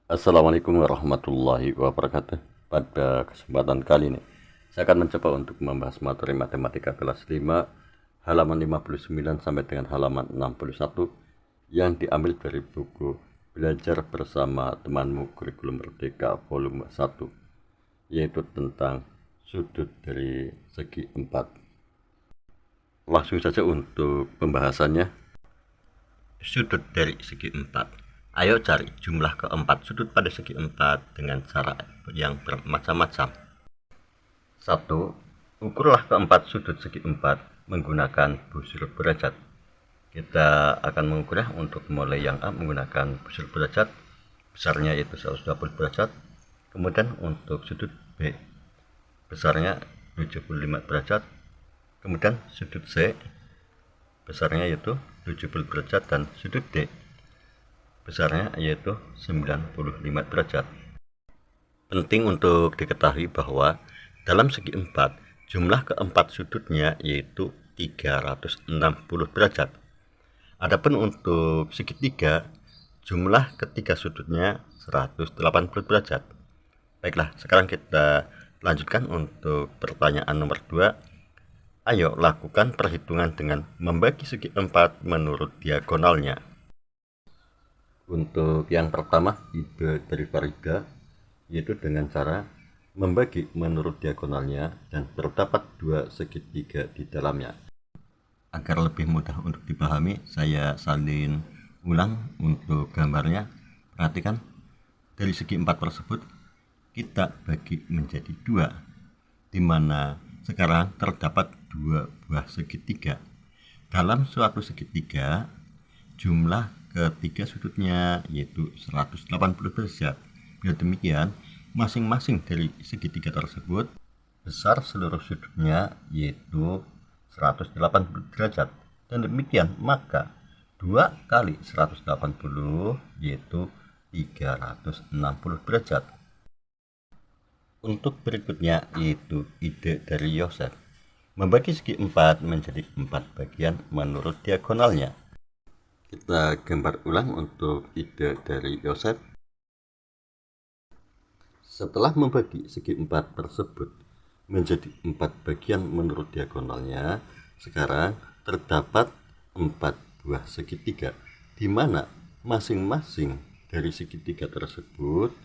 Assalamualaikum warahmatullahi wabarakatuh. Pada kesempatan kali ini, saya akan mencoba untuk membahas materi matematika kelas 5 halaman 59 sampai dengan halaman 61 yang diambil dari buku Belajar Bersama Temanmu Kurikulum Merdeka volume 1, yaitu tentang sudut dari segi 4. Langsung saja untuk pembahasannya. Sudut dari segi 4. Ayo cari jumlah keempat sudut pada segi 4 dengan cara yang bermacam-macam. 1. Ukurlah keempat sudut segi 4 menggunakan busur derajat. Kita akan mengukurnya. Untuk mulai yang A menggunakan busur derajat, besarnya yaitu 120 derajat. Kemudian untuk sudut B, besarnya 75 derajat. Kemudian sudut C, besarnya yaitu 70 derajat, dan sudut D, besarnya yaitu 95 derajat. Penting untuk diketahui bahwa dalam segi 4, jumlah keempat sudutnya yaitu 360 derajat. Adapun untuk segitiga, jumlah ketiga sudutnya 180 derajat. Baiklah, sekarang kita lanjutkan untuk pertanyaan nomor 2. Ayo lakukan perhitungan dengan membagi segi 4 menurut diagonalnya. Untuk yang pertama, ide dari Farida, yaitu dengan cara membagi menurut diagonalnya dan terdapat dua segitiga di dalamnya. Agar lebih mudah untuk dipahami, saya salin ulang untuk gambarnya. Perhatikan, dari segi 4 tersebut kita bagi menjadi dua, di mana sekarang terdapat dua buah segitiga. Dalam suatu segitiga, jumlah ketiga sudutnya yaitu 180 derajat. Bila demikian, masing-masing dari segitiga tersebut besar seluruh sudutnya yaitu 180 derajat. Dan demikian, maka 2 kali 180 yaitu 360 derajat. Untuk berikutnya yaitu ide dari Yosef, membagi segi 4 menjadi 4 bagian menurut diagonalnya. Kita gambar ulang untuk ide dari Yosef. Setelah membagi segi 4 tersebut menjadi 4 bagian menurut diagonalnya, sekarang terdapat 4 buah segitiga, di mana masing-masing dari segitiga tersebut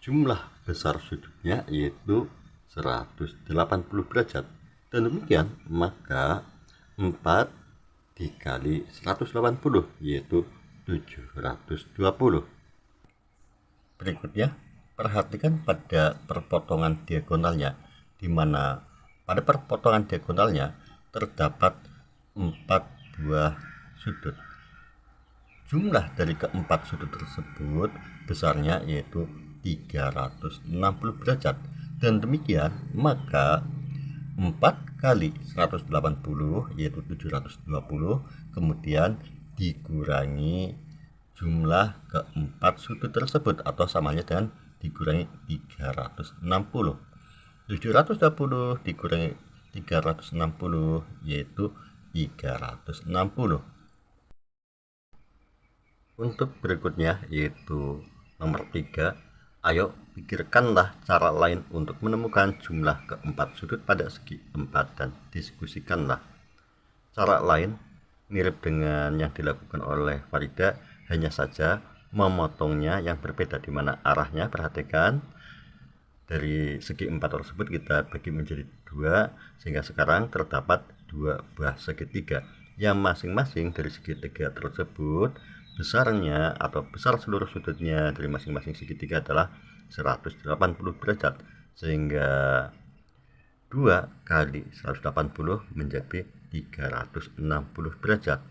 jumlah besar sudutnya yaitu 180 derajat. Dan demikian, maka 4 dikali 180 yaitu 720. Berikutnya, perhatikan pada perpotongan diagonalnya, di mana pada perpotongan diagonalnya terdapat 4 buah sudut. Jumlah dari keempat sudut tersebut besarnya yaitu 360 derajat. Dan demikian, maka 4 kali 180 yaitu 720, kemudian dikurangi jumlah keempat sudut tersebut, atau samanya dengan dikurangi 360. 720 dikurangi 360 yaitu 360. Untuk berikutnya yaitu nomor 3. Ayo pikirkanlah cara lain untuk menemukan jumlah keempat sudut pada segi 4 dan diskusikanlah. Cara lain mirip dengan yang dilakukan oleh Farida, hanya saja memotongnya yang berbeda, di mana arahnya, perhatikan, dari segi 4 tersebut kita bagi menjadi dua, sehingga sekarang terdapat dua buah segitiga yang masing-masing dari segitiga tersebut besarnya atau besar seluruh sudutnya dari masing-masing segitiga adalah 180 derajat, sehingga 2 kali 180 menjadi 360 derajat.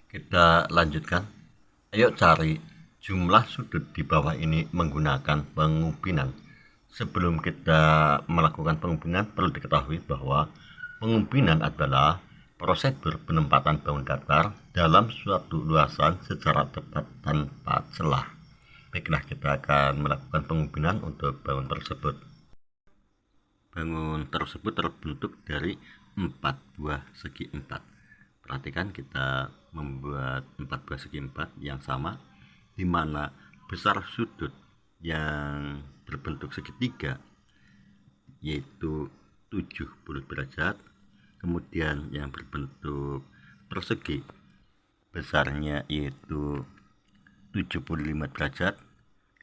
Kita lanjutkan. Ayo cari jumlah sudut di bawah ini menggunakan pengubinan. Sebelum kita melakukan pengubinan, perlu diketahui bahwa pengubinan adalah prosedur penempatan bangun datar dalam suatu luasan secara tepat tanpa celah. Baiklah, kita akan melakukan pengubinan untuk bangun tersebut. Bangun tersebut terbentuk dari 4 buah segi 4. Perhatikan, kita membuat 4 buah segi 4 yang sama, di mana besar sudut yang berbentuk segitiga yaitu 70 derajat, kemudian yang berbentuk persegi besarnya yaitu 75 derajat,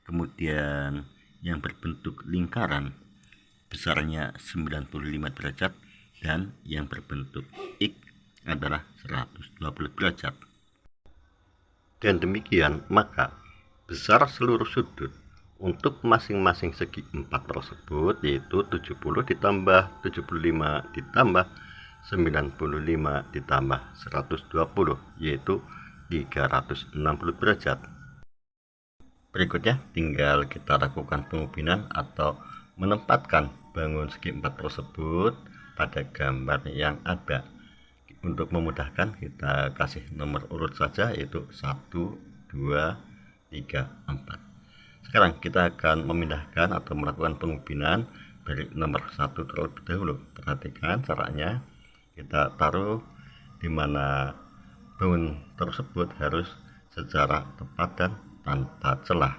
kemudian yang berbentuk lingkaran besarnya 95 derajat, dan yang berbentuk X adalah 120 derajat. Dan demikian maka besar seluruh sudut untuk masing-masing segi 4 tersebut yaitu 70 ditambah 75 ditambah 95 ditambah 120 yaitu 360 derajat. Berikutnya tinggal kita lakukan pengubinan atau menempatkan bangun segi 4 tersebut pada gambar yang ada. Untuk memudahkan kita kasih nomor urut saja yaitu 1, 2, 3, 4. Sekarang kita akan memindahkan atau melakukan pengubinan dari nomor 1 terlebih dahulu. Perhatikan caranya, kita taruh di mana bangun tersebut harus secara tepat dan tanpa celah.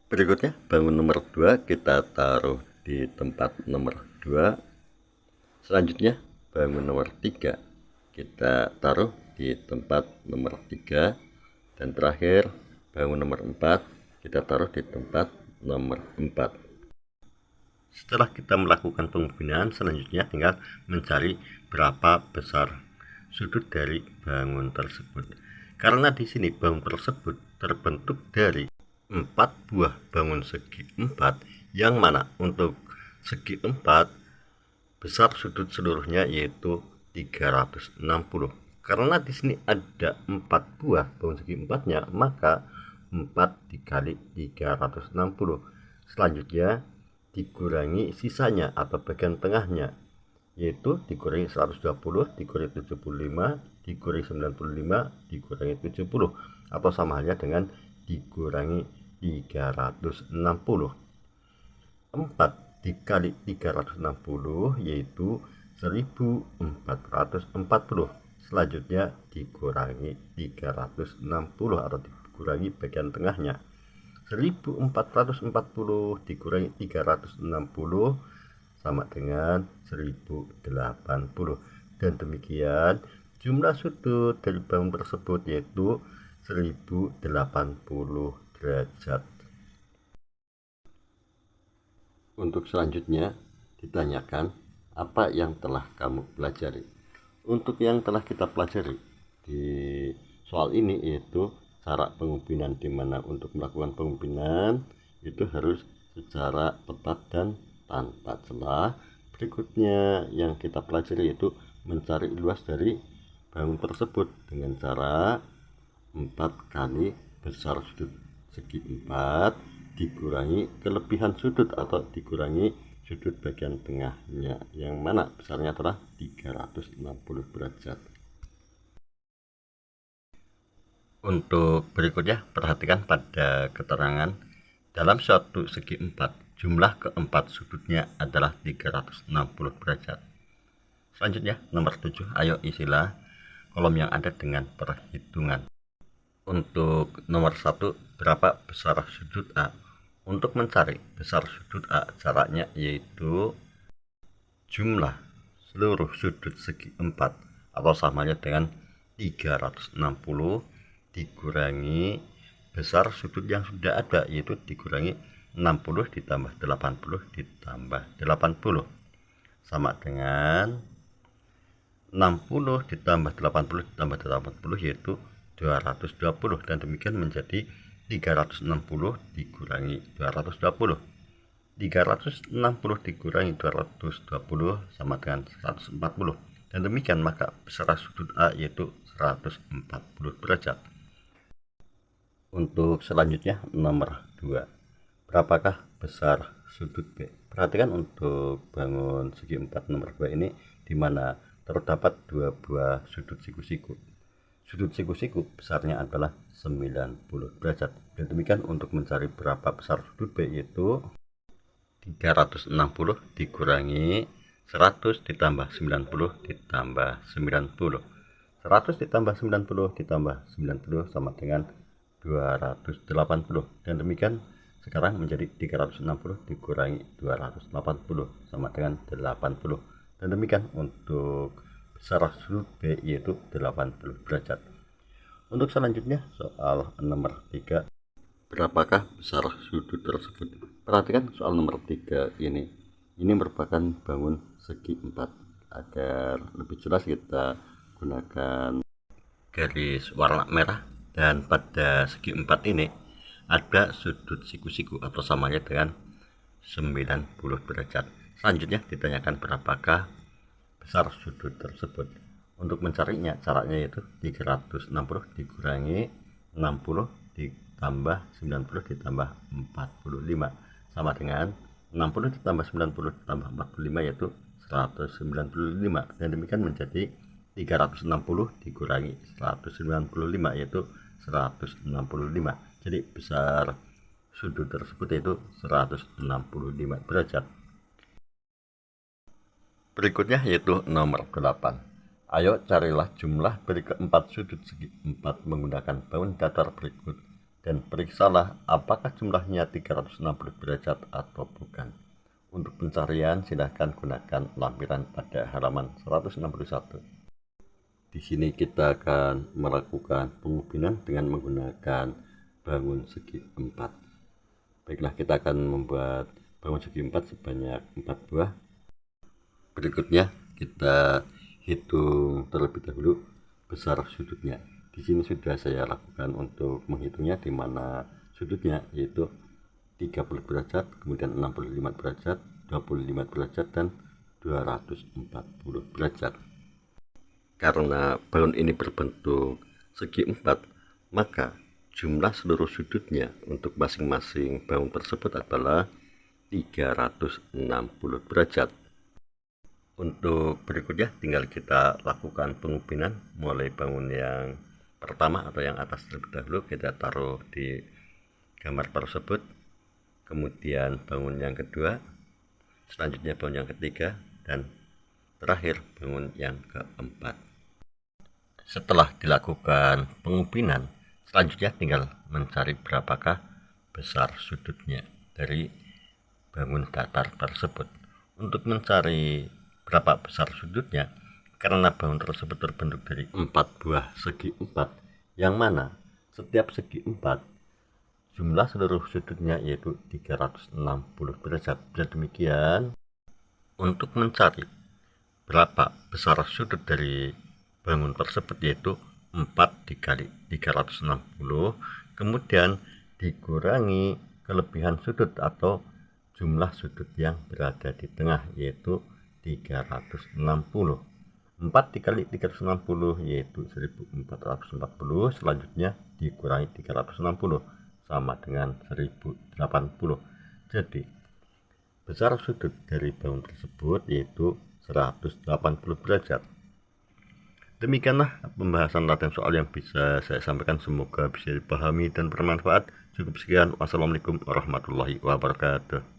Berikutnya bangun nomor 2 kita taruh di tempat nomor 2. Selanjutnya bangun nomor 3 kita taruh di tempat nomor 3, dan terakhir bangun nomor 4 kita taruh di tempat nomor 4. Setelah kita melakukan pengubinan, selanjutnya tinggal mencari berapa besar sudut dari bangun tersebut. Karena di sini bangun tersebut terbentuk dari 4 buah bangun segi 4, yang mana untuk segi 4 besar sudut seluruhnya yaitu 360. Karena di sini ada 4 buah bangun segi 4-nya, maka 4 dikali 360. Selanjutnya dikurangi sisanya atau bagian tengahnya, yaitu dikurangi 120, dikurangi 75, dikurangi 95, dikurangi 70, atau sama halnya dengan dikurangi 360. 4 dikali 360 yaitu 1440. Selanjutnya dikurangi 360 atau dikurangi bagian tengahnya. 1440 dikurangi 360 sama dengan 1080. Dan demikian jumlah sudut dari bangun tersebut yaitu 1080 derajat. Untuk selanjutnya ditanyakan apa yang telah kamu pelajari. Untuk yang telah kita pelajari di soal ini yaitu cara pengubinan, di mana untuk melakukan pengubinan itu harus secara tepat dan tanpa celah. Berikutnya yang kita pelajari yaitu mencari luas dari bangun tersebut dengan cara 4 kali besar sudut segi 4 dikurangi kelebihan sudut atau dikurangi sudut bagian tengahnya, yang mana besarnya adalah 360 derajat. Untuk berikutnya perhatikan pada keterangan dalam suatu segi 4 jumlah keempat sudutnya adalah 360 derajat. Selanjutnya nomor 7, ayo isilah kolom yang ada dengan perhitungan. Untuk nomor 1, berapa besar sudut A? Untuk mencari besar sudut A, caranya yaitu jumlah seluruh sudut segi 4 atau samanya dengan 360 dikurangi besar sudut yang sudah ada, yaitu dikurangi 60 ditambah 80 ditambah 80 sama dengan 60 ditambah 80 ditambah 80 yaitu 220, dan demikian menjadi 360 dikurangi 220. 360 dikurangi 220 sama dengan 140. Dan demikian maka besar sudut A yaitu 140 derajat. Untuk selanjutnya nomor 2. Berapakah besar sudut B? Perhatikan untuk bangun segi 4 nomor 2 ini di mana terdapat 2 buah sudut siku-siku. Sudut siku-siku besarnya adalah 90 derajat. Dan demikian untuk mencari berapa besar sudut B yaitu 360 dikurangi 100 ditambah 90 ditambah 90. 100 ditambah 90 ditambah 90 sama dengan 280, dan demikian sekarang menjadi 360 dikurangi 280 sama dengan 80, dan demikian untuk besar sudut B yaitu 80 derajat. Untuk selanjutnya soal nomor 3, berapakah besar sudut tersebut? Perhatikan soal nomor 3 ini merupakan bangun segi 4. Agar lebih jelas kita gunakan garis warna merah, dan pada segi 4 ini ada sudut siku-siku atau samanya dengan 90 derajat. Selanjutnya ditanyakan berapakah besar sudut tersebut. Untuk mencarinya caranya yaitu 360 dikurangi 60 ditambah 90 ditambah 45 sama dengan 60 ditambah 90 ditambah 45 yaitu 195, dan demikian menjadi 360 dikurangi 195 yaitu 165. Jadi besar sudut tersebut yaitu 165 derajat. Berikutnya yaitu nomor 8. Ayo carilah jumlah dari keempat sudut segi 4 menggunakan bangun datar berikut dan periksalah apakah jumlahnya 360 derajat atau bukan. Untuk pencarian silahkan gunakan lampiran pada halaman 161. Di sini kita akan melakukan pengubinan dengan menggunakan bangun segi 4. Baiklah, kita akan membuat bangun segi 4 sebanyak 4 buah. Berikutnya kita hitung terlebih dahulu besar sudutnya. Di sini sudah saya lakukan untuk menghitungnya, di mana sudutnya yaitu 30 derajat, kemudian 65 derajat, 25 derajat, dan 240 derajat. Karena bangun ini berbentuk segi 4, maka jumlah seluruh sudutnya untuk masing-masing bangun tersebut adalah 360 derajat. Untuk berikutnya tinggal kita lakukan pengubinan, mulai bangun yang pertama atau yang atas terlebih dahulu kita taruh di gambar tersebut, kemudian bangun yang kedua, selanjutnya bangun yang ketiga, dan terakhir bangun yang keempat. Setelah dilakukan pengubinan, selanjutnya tinggal mencari berapakah besar sudutnya dari bangun datar tersebut. Untuk mencari berapa besar sudutnya, karena bangun tersebut terbentuk dari 4 buah segi 4, yang mana setiap segi 4 jumlah seluruh sudutnya yaitu 360 derajat. Dan demikian untuk mencari berapa besar sudut dari bangun tersebut yaitu 4 dikali 360 kemudian dikurangi kelebihan sudut atau jumlah sudut yang berada di tengah yaitu 360. 4 dikali 360 yaitu 1440, selanjutnya dikurangi 360 sama dengan 1080. Jadi besar sudut dari bangun tersebut yaitu 180 derajat. Demikianlah pembahasan latihan soal yang bisa saya sampaikan, semoga bisa dipahami dan bermanfaat. Cukup sekian, wassalamualaikum warahmatullahi wabarakatuh.